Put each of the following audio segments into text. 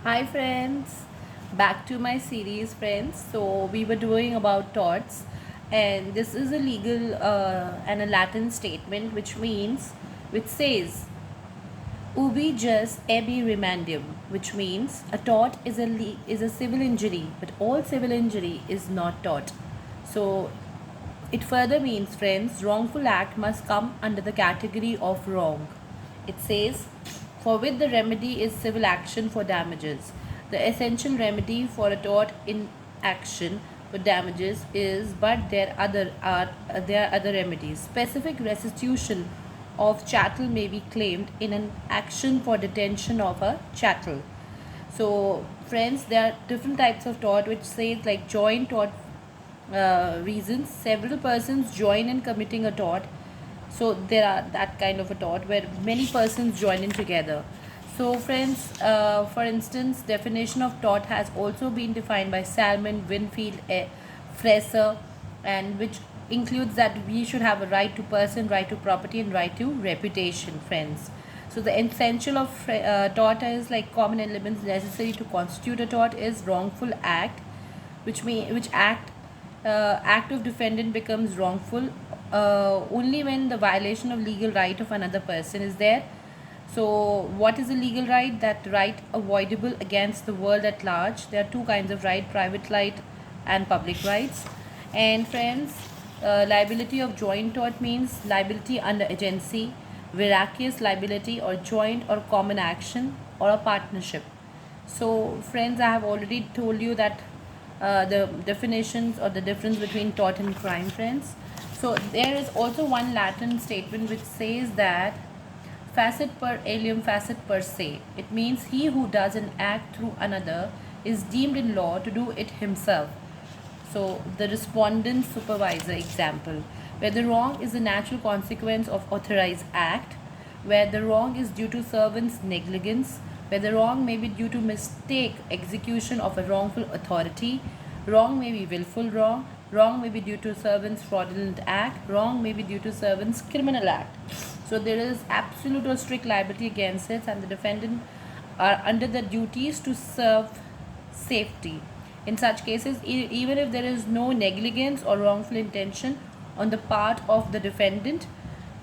Hi friends, back to my series friends. So we were doing about torts, and this is a legal and a Latin statement which says ubi jus ebi remandum, which means a tort is a civil injury, but all civil injury is not tort. So it further means, friends, wrongful act must come under the category of wrong. It says, for which the remedy is civil action for damages. The essential remedy for a tort in action for damages is, but there are other remedies. Specific restitution of chattel may be claimed in an action for detention of a chattel. So, friends, there are different types of tort which says like joint tort reasons. Several persons join in committing a tort. So there are that kind of a tort where many persons join in together. So friends, for instance, definition of tort has also been defined by Salmon, Winfield, Fraser, and which includes that we should have a right to person, right to property, and right to reputation, friends. So the essential of tort is like common elements necessary to constitute a tort is wrongful act, which act of defendant becomes wrongful only when the violation of legal right of another person is there. So what is a legal right? That right avoidable against the world at large. There are two kinds of right: private right and public rights. And friends, liability of joint tort means liability under agency, vicarious liability, or joint or common action, or a partnership. So friends, I have already told you that the definitions or the difference between tort and crime, friends. So there is also one Latin statement which says that facit per alium facit per se. It means he who does an act through another is deemed in law to do it himself. So the respondent supervisor example, where the wrong is a natural consequence of authorized act, where the wrong is due to servant's negligence, where the wrong may be due to mistake execution of a wrongful authority, wrong may be willful wrong, wrong may be due to servant's fraudulent act, wrong may be due to servant's criminal act. So there is absolute or strict liability against it, and the defendant are under the duties to serve safety. In such cases, even if there is no negligence or wrongful intention on the part of the defendant,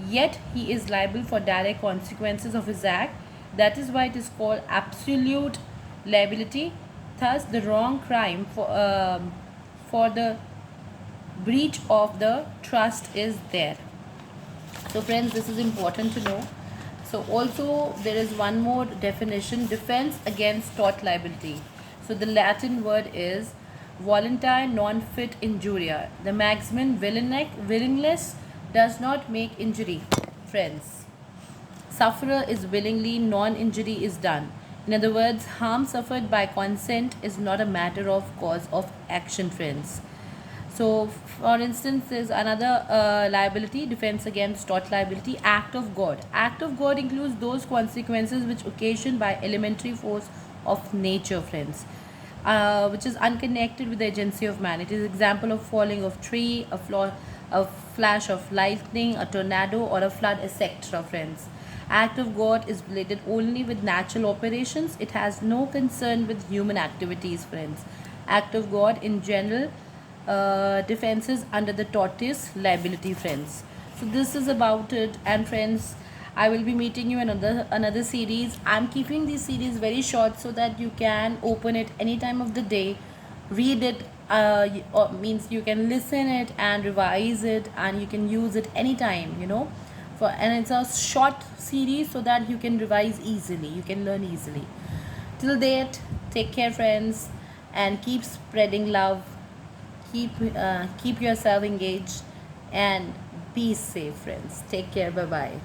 yet he is liable for direct consequences of his act. That is why it is called absolute liability. Thus, the wrong crime for the breach of the trust is there. So friends, this is important to know. So also there is one more definition: defense against tort liability. So the Latin word is voluntary non fit injuria. The maximum willingness does not make injury, friends. Sufferer is willingly, non injury is done. In other words, harm suffered by consent is not a matter of cause of action, friends. So, for instance, there's another liability, defense against tort liability, act of God. Act of God includes those consequences which occasioned by elementary force of nature, friends, which is unconnected with the agency of man. It is example of falling of tree, a flash of lightning, a tornado, or a flood, etc., friends. Act of God is related only with natural operations. It has no concern with human activities, friends. Act of God in general defenses under the tortoise liability, friends. So this is about it, and friends, I will be meeting you in another series. I'm keeping this series very short so that you can open it any time of the day, read it, or means you can listen it and revise it, and you can use it anytime, and it's a short series so that you can revise easily, you can learn easily. Till that, take care, friends, and keep spreading love. Keep yourself engaged and be safe, friends. Take care. Bye bye.